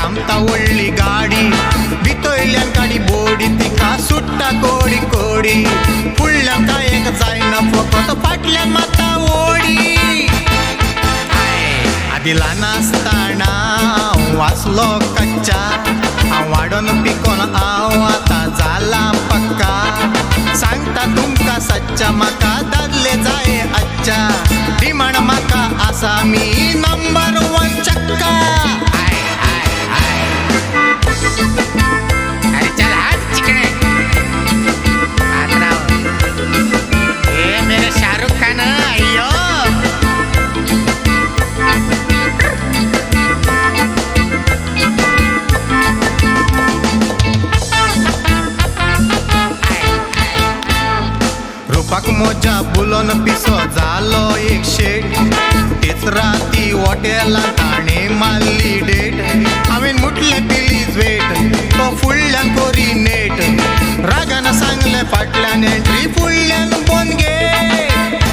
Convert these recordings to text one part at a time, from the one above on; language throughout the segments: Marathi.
आमता व्हडली गाडी भितरल्यान गाडी बोडी तिका सुट्टा कोडी कोडी फुडल्यान कांयक जायना फकत फाटल्यान माता ओडी आदी ल्हान आसतना हांव वाचलो कच्चा हांव वाडोन पिकोन हांव आतां जाला पक्का सांगता तुमकां सच्चा म्हाका दादले जाय अच्छा डिमांड म्हाका आसा मी नंबर 1 चक्का अरे चल हाथ चिकने हाथ रहो ये मेरे शाहरुख खान अयो रुपाक मोजा बुलोन पिसो जालो एक शेट तेच राती हॉटेलांत ताणें मारली डेट हांवें मुटलें प्लीज वेट तो फुडल्यान कोरी नेट रागान सांगलें फाटल्यान एंट्री फुडल्यान बोन गेट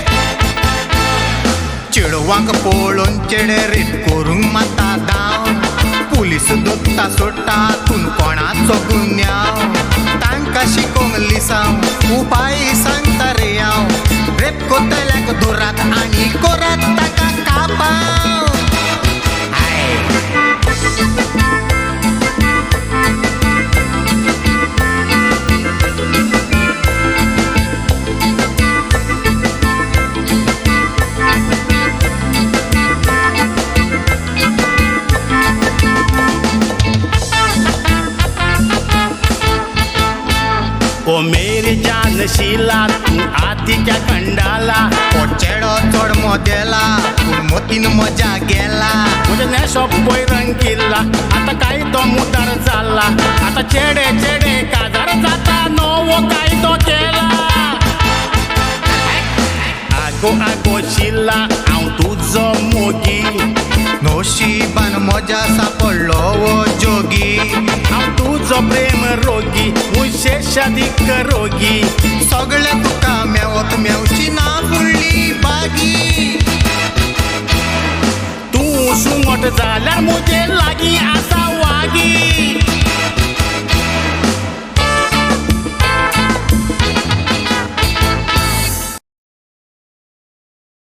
चेडवांक पळोवन चेडे रेप करूंक माता दाव पुलीस दोत्ता सोडटा हातून कोणाचो गुन्यांव तांकां शिकोवंक लिसांव उपाय सांगता रे हांव रेप कोतल्याक धरात आनी कोरात ताका कापाव ओ मेरी जान शीला तू आती क्या खंडाला ओ चेडो चोड मोदेला पूण मोतीन मजा गेला मुझे नेशो पळय रंगिल्ला आता कायदो मुदार जाला आता चेडे चेडे काजार जाता नवो कायदो केला आगो आगो शीला हांव तुजो मोगी नोशीबान मजा सापडलो वो जोगी हांव तुजो प्रेम रोगी मुशेशादीक रोगी सगळे तुका मेवत मेवची ना फुडली बागी तूं सुंगट जाल्यार मुजे लागीं आसा वागी